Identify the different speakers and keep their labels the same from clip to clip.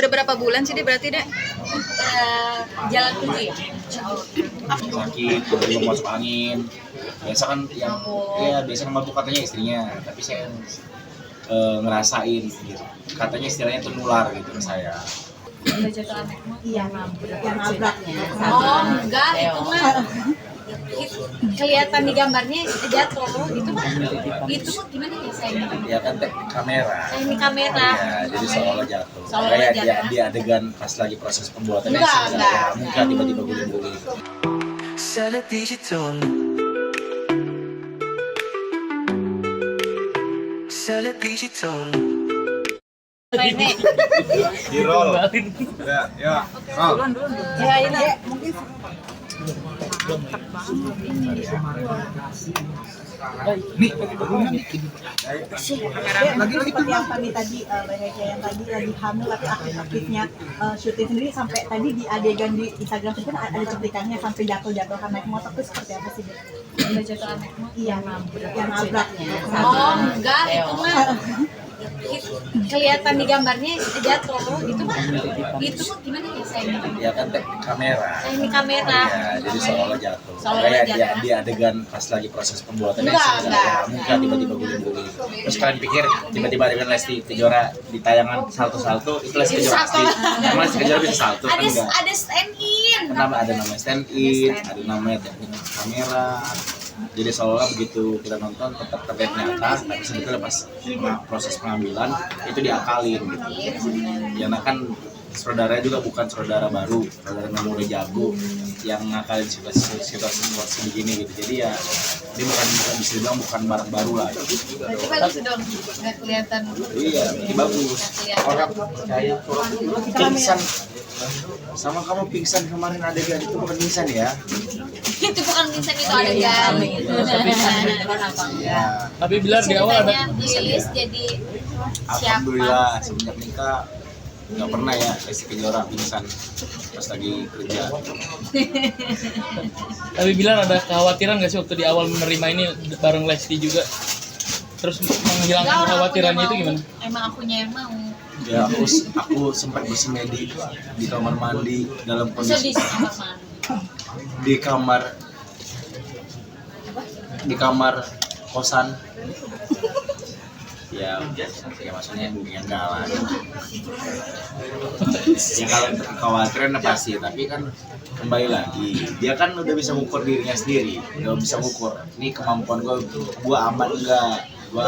Speaker 1: Udah berapa bulan sih deh berarti deh?
Speaker 2: Jalan 7 ya?
Speaker 3: Sakit, tiba-tiba masuk angin. Biasa kan yang biasa mabuk katanya istrinya, tapi saya ngerasain gitu. Katanya istilahnya itu nular gitu ke saya.
Speaker 2: Udah jatuh anak mah?
Speaker 4: Iya, yang nabraknya.
Speaker 2: Oh enggak, itu mah kelihatan di gambarnya jatuh. Itu mah gimana ya sayang?
Speaker 3: Ya kan kamera.
Speaker 2: Sayang di kamera.
Speaker 3: Ya, jadi seolah jatuh.
Speaker 2: Seolah
Speaker 3: Kayak
Speaker 2: jatuh.
Speaker 3: di adegan pas lagi proses pembuatannya
Speaker 2: Enggak.
Speaker 3: mungkin tiba-tiba guling-guling.
Speaker 5: Salat digital. Salat digital.
Speaker 2: Ini.
Speaker 3: Di roll. Ya. Roll.
Speaker 2: Ya ini.
Speaker 4: Mungkin seperti yang tadi yang tadi lagi hamil tapi aktif-aktifnya syuting sendiri sampai tadi di adegan di Instagram itu kan ada cuplikannya sampai jatuh naik motor itu seperti apa sih?
Speaker 2: Udah jatuh anak mah?
Speaker 4: Iya, yang nabraknya.
Speaker 2: Oh enggak, itu mah kelihatan di gambarnya jatuh. Itu mah gimana ya sayang?
Speaker 3: Ya kan kamera.
Speaker 2: Sayang di kamera.
Speaker 3: Ya, jadi seolah jatuh.
Speaker 2: Seolah
Speaker 3: Kayak
Speaker 2: jatuh.
Speaker 3: di adegan pas lagi proses pembuatannya
Speaker 2: Enggak.
Speaker 3: mungkin tiba-tiba guling-guling. Terus kalian pikir tiba-tiba adegan Lesti Kejora di tayangan salto-salto itu Lesti Kejora pasti. Emang Lesti Kejora bisa salto kan enggak?
Speaker 2: Ada stand in.
Speaker 3: Kenapa ada namanya stand in, ada namanya teknik kamera. Jadi seolah begitu kita nonton tetap terlihat nyata, tapi sebetulnya pas proses pengambilan itu diakalin gitu. Ya nah kan saudaranya juga bukan saudara baru, saudara memang udah jago yang ngakalin situasi begini gitu. Jadi ya dia bukan bisa dibilang bukan barang baru lah.
Speaker 2: Berarti bagus dong, nggak kelihatan.
Speaker 3: Iya, ini bagus. Orang kayak pingsan sama kamu pingsan kemarin adegan itu bukan pingsan ya?
Speaker 2: Itu bukan pingsan, itu adegan.
Speaker 3: Ya.
Speaker 6: Tapi Bilar di awal ada
Speaker 2: Lilis jadi
Speaker 3: Alhamdulillah semenjak nikah nggak pernah ya Lesti Kejora pingsan pas lagi kerja.
Speaker 6: Tapi Bilar ada kekhawatiran nggak sih waktu di awal menerima ini bareng Lesti juga? Terus menghilangkan kekhawatirannya itu gimana?
Speaker 2: Emang akunya yang mau.
Speaker 3: Ya aku sempat bersemedi di kamar mandi dalam
Speaker 2: Bisa
Speaker 3: kondisi
Speaker 2: di kamar mandi.
Speaker 3: di kamar kosan. Ya maksudnya enggak lah. Ya kalau untuk kekhawatiran pasti, tapi kan kembali lagi dia kan udah bisa mengukur dirinya sendiri, udah bisa mengukur ini kemampuan gue aman enggak, gue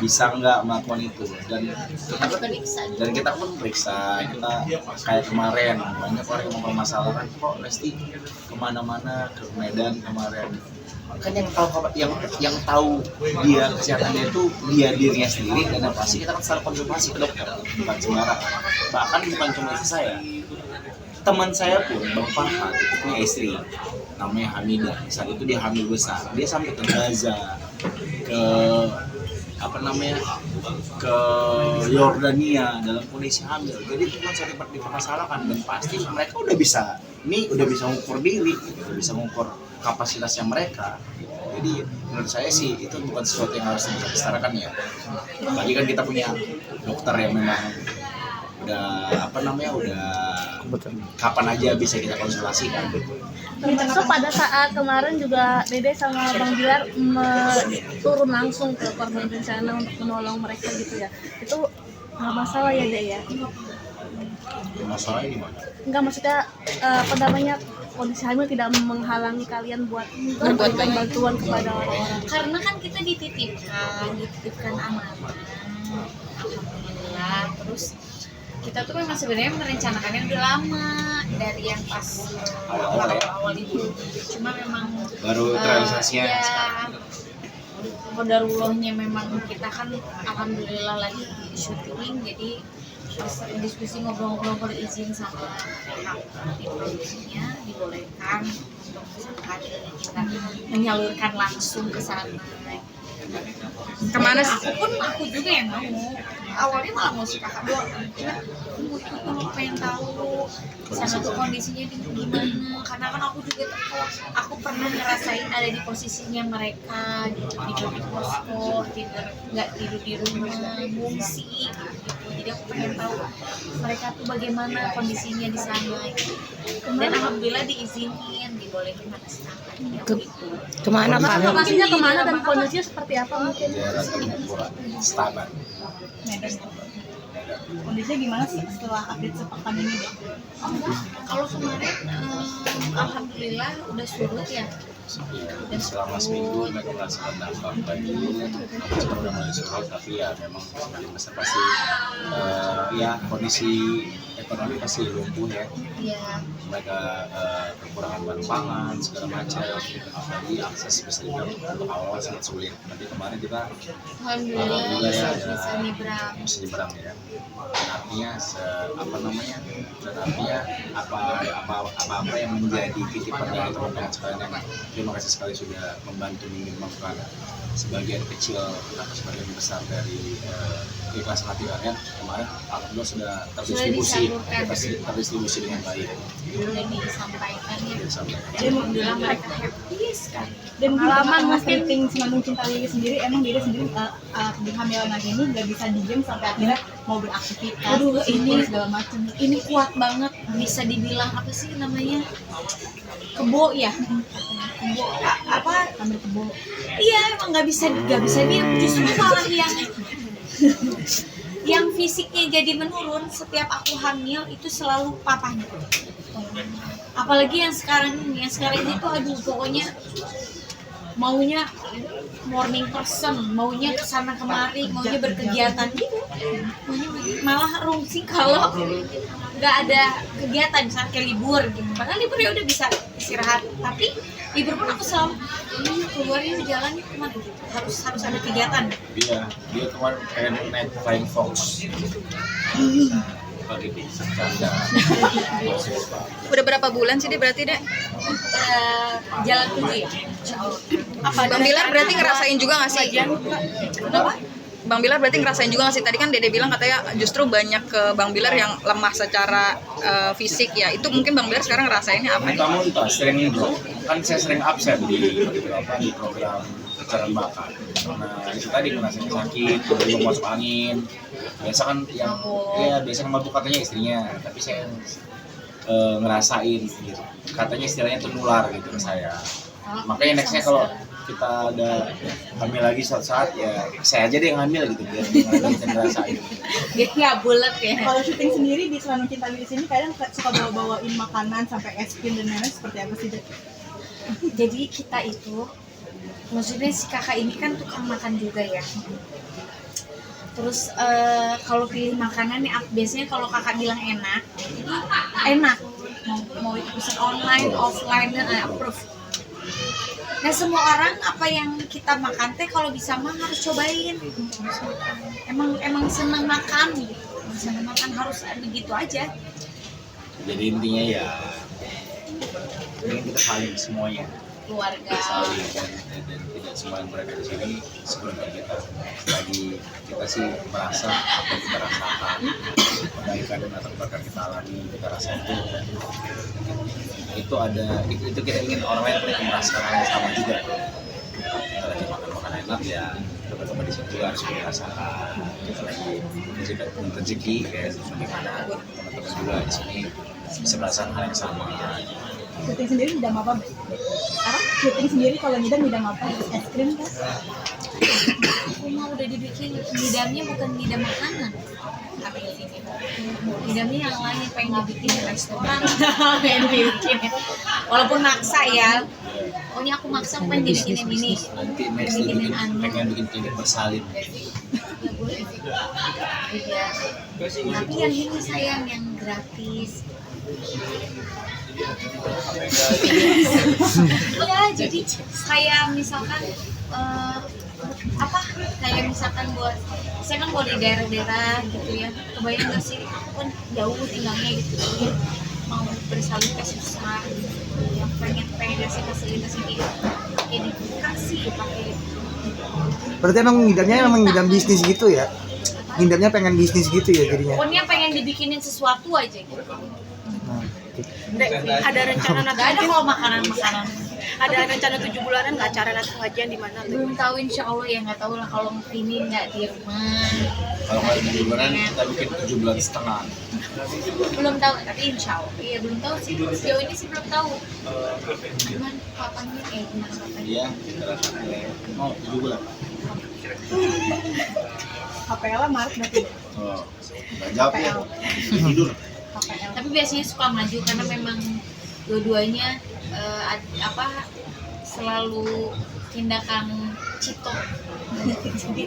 Speaker 3: bisa enggak melakukan itu, dan kita pun periksa, kita kayak kemarin banyak orang yang mempermasalahkan kok Lesti kemana-mana ke Medan kemarin, kan yang tahu dia kesehatannya itu dia dirinya sendiri, dan yang pasti kita kan selalu konsultasi ke dokter, bukan sembarang. Bahkan bukan cuma istri saya, teman saya pun Bang Farhan itu punya istri namanya Hamidah. Saat itu dia hamil besar, dia sampai ke Gaza, ke ke Yordania dalam kondisi hamil. Jadi itu kan sering dipermasalahkan, dan pasti mereka udah bisa mengukur diri, udah bisa mengukur kapasitasnya mereka. Jadi menurut saya sih itu bukan sesuatu yang harus dibesarkan ya. Apalagi kan kita punya dokter yang memang udah kapan aja bisa kita konsultasikan.
Speaker 7: Termasuk pada saat kemarin juga Dede sama Bang Bilar turun langsung ke korban bencana untuk menolong mereka gitu ya. Itu nggak masalah ya Dede ya?
Speaker 3: Masalahnya gimana?
Speaker 7: Enggak, maksudnya kondisi hamil tidak menghalangi kalian buat memberikan bantuan kepada orang-orang.
Speaker 2: Karena kan kita dititipkan amanah. Alhamdulillah. Terus kita tuh memang sebenarnya merencanakannya udah lama, dari yang pas awal itu. Cuma memang
Speaker 3: baru terrealisasinya
Speaker 2: kodarullahnya memang kita kan alhamdulillah lagi syuting, jadi diskusi ngobrol-ngobrol izin sama pihak di produksinya dibolehkan untuk misalkan kita menyalurkan langsung ke sana.
Speaker 1: Kemana sih?
Speaker 2: Aku juga yang mau. Awalnya malah mau si kakak doang. Aku pengen tahu sana tuh kondisinya gimana. Karena kan aku juga aku pernah ngerasain ada di posisinya mereka, tidur di posko, nggak tidur di rumah, ngungsi. Jadi jadi aku pengen tahu mereka tuh bagaimana kondisinya di sana gitu. Dan alhamdulillah diizinin, dibolehin ke sana gitu.
Speaker 1: Kemana Pak?
Speaker 7: Lokasinya kemana dan kondisinya seperti apa mungkin?
Speaker 3: daerah Tanjung Staban.
Speaker 4: Medan. Kondisinya gimana sih setelah update sepekan ini deh?
Speaker 2: Kalau kemarin alhamdulillah udah surut ya.
Speaker 3: Dan selama seminggu mereka merasakan dampak banjir, sekarang udah mulai surut, tapi ya memang sebagian besar pasti ya kondisi ekonomi pasti lumpuh ya.
Speaker 2: Iya.
Speaker 3: Mereka kekurangan bahan pangan segala macam, apalagi akses listrik untuk awal sangat sulit. Tapi kemarin kita
Speaker 2: Alhamdulillah
Speaker 3: ya
Speaker 2: bisa nyebrang.
Speaker 3: bisa nyebrang ya. Dan artinya apa yang menjadi titipan dari teman-teman sekalian yang terima kasih sekali sudah membantu menyumbangkan sebagian kecil atau sebagian besar dari keikhlasan hati kalian kemarin alhamdulillah sudah terdistribusi dengan baik.
Speaker 2: Sudah disampaikan ya.
Speaker 3: Disampaikan.
Speaker 2: Dan alhamdulillah mereka happy sekali.
Speaker 4: Dan mungkin
Speaker 7: Pengalaman
Speaker 4: teman-teman
Speaker 7: mungkin.
Speaker 4: syuting Senandung Cinta Lili sendiri, emang dia sendiri di hamilan lagi ini nggak bisa diem sampai akhirnya mau beraktivitas,
Speaker 2: Aduh, ini-
Speaker 4: segala macam.
Speaker 2: Ini kuat banget, bisa dibilang apa sih namanya? Kebo ya. Kebo apa?
Speaker 4: Sambil kebo.
Speaker 2: Iya, emang nggak bisa diem. Justru malah yang fisiknya jadi menurun setiap aku hamil itu selalu papahnya. Apalagi yang sekarang ini tuh aduh pokoknya maunya morning person, maunya kesana kemari, maunya berkegiatan gitu. Malah rungsing kalau nggak ada kegiatan, misalnya kayak libur gitu. Padahal libur ya udah bisa istirahat, tapi libur pun aku selalu keluar ini jalan kemana gitu. Harus ada kegiatan.
Speaker 3: Dia kemarin pengen naik Flying Fox. Pagi bercanda.
Speaker 1: Udah berapa bulan sih dia berarti, Dek?
Speaker 2: Jalan dulu ya, insya Allah.
Speaker 1: Bang Bilar berarti ngerasain juga nggak sih?
Speaker 2: Kenapa?
Speaker 1: Bang Bilar berarti ngerasain juga nggak sih? Tadi kan Dede bilang katanya justru banyak ke Bang Bilar yang lemah secara fisik ya. Itu mungkin Bang Bilar sekarang ngerasainnya apa?
Speaker 3: Kamu entah sering bro, kan saya sering absen di program pencarian bakat. Nah itu tadi ngerasain sakit, belum masuk angin. Biasa kan biasa mabuk katanya istrinya, tapi saya ngerasain gitu. Katanya istilahnya ternular gitu ke saya. Makanya nextnya kalau kita ada hamil lagi suatu saat ya saya aja deh yang hamil gitu biar kita ngerasain.
Speaker 2: Dia nggak bulat ya.
Speaker 4: Kalau syuting sendiri di Senandung Cinta Lili sini kadang suka bawa-bawain makanan sampai es krim dan lain-lain, seperti apa sih, Dek?
Speaker 2: Jadi kita itu, maksudnya si kakak ini kan tukang makan juga ya. Terus kalau pilih makanan nih, biasanya kalau kakak bilang enak, mau itu pesan online, offline dan approve. Nah semua orang apa yang kita makan teh kalau bisa mah harus cobain. Emang senang makan gitu. Senang makan harus begitu aja.
Speaker 3: Jadi intinya ya ini kita saling semuanya.
Speaker 2: Keluarga.
Speaker 3: Saling dan tidak semua yang berada di sini sebelumnya kita lagi kita sih merasa apa yang kita rasakan kebaikan atau kebaikan kita alami kita rasa itu ada itu kita ingin orang lain pun merasakan hal yang sama juga. Kita lagi makan makanan enak ya teman-teman di sini juga harus merasakan. Kita lagi menciptakan rezeki ya bagaimana teman-teman juga di sini bisa merasakan hal yang sama.
Speaker 4: Syuting sendiri ngidam apa, Mbak? Syuting sendiri kalau ngidam apa? Es krim kan?
Speaker 2: Aku mah udah dibikin ngidamnya bukan ngidam makanan. Tapi ngidamnya yang lain pengen dibikin di restoran. Pengen dibikin. Walaupun maksa ya. Pokoknya aku maksa pengen dibikinin ini.
Speaker 3: Nanti next pengen bikin klinik bersalin.
Speaker 2: Ya boleh. Iya. Tapi yang ini sayang yang gratis. Ya jadi saya misalkan kayak misalkan buat saya kan kalau di daerah-daerah gitu ya, kebayang nggak sih aku kan jauh tinggalnya gitu ya, mau bersalin ke susah gitu. Yang pengen kasih fasilitas ini pakai dikasih pakai.
Speaker 8: Berarti emang ngidam bisnis gitu ya? Ngidamnya pengen bisnis gitu ya jadinya?
Speaker 2: Pokoknya pengen dibikinin sesuatu aja gitu.
Speaker 8: Nah,
Speaker 7: Ada rencana
Speaker 2: Nggak ada kalau makanan
Speaker 4: Ada rencana 7 bulanan nggak acara nanti pengajian di mana?
Speaker 2: Belum tahu, insya Allah ya, nggak tahu lah kalau ini nggak di rumah.
Speaker 3: Kalau kali 7 bulan kita bikin 7 bulan setengah.
Speaker 2: Belum tahu, tapi insya Allah iya belum tahu sih, sejauh ini sih belum tahu cuman kapannya gimana kapannya.
Speaker 3: Iya, kita rasa mau 7 bulan.
Speaker 4: HPL Maret berarti.
Speaker 3: Oh, nggak jawab ya. Tidur.
Speaker 4: HPL.
Speaker 2: Tapi biasanya suka maju karena memang dua-duanya selalu tindakan cito. Jadi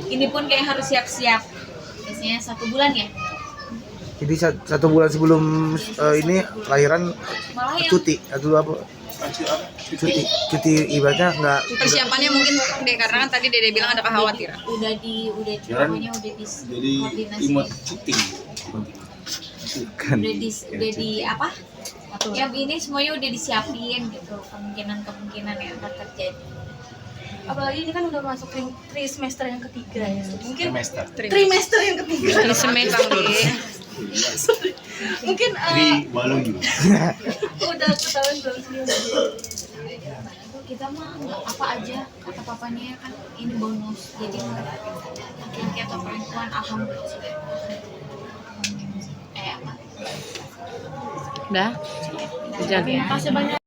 Speaker 2: ini pun kayak harus siap-siap biasanya 1 bulan ya,
Speaker 8: Jadi 1 bulan sebelum ini lahiran
Speaker 2: malah yang
Speaker 8: cuti atau apa? Cuti ibaratnya nggak.
Speaker 1: Persiapannya mungkin deh karena kan tadi Dede bilang ada kekhawatiran.
Speaker 2: udah
Speaker 3: Kirain
Speaker 2: pokoknya udah
Speaker 3: Jadi
Speaker 2: koordinasi,
Speaker 3: imut cuti.
Speaker 8: Kan.
Speaker 2: udah di apa ya, ini semuanya udah disiapin gitu, kemungkinan yang akan terjadi.
Speaker 7: Apalagi ini kan udah masuk trimester yang ketiga ya. Mungkin
Speaker 3: Semester.
Speaker 7: trimester yang ketiga.
Speaker 1: Ini semester
Speaker 7: Mungkin
Speaker 3: Balung juga.
Speaker 7: udah ketahuan belum sih?
Speaker 2: Kita mah apa aja kata papanya kan ini bonus, jadi laki-laki atau perempuan alhamdulillah apa
Speaker 1: Udah.
Speaker 2: terima kasih banyak.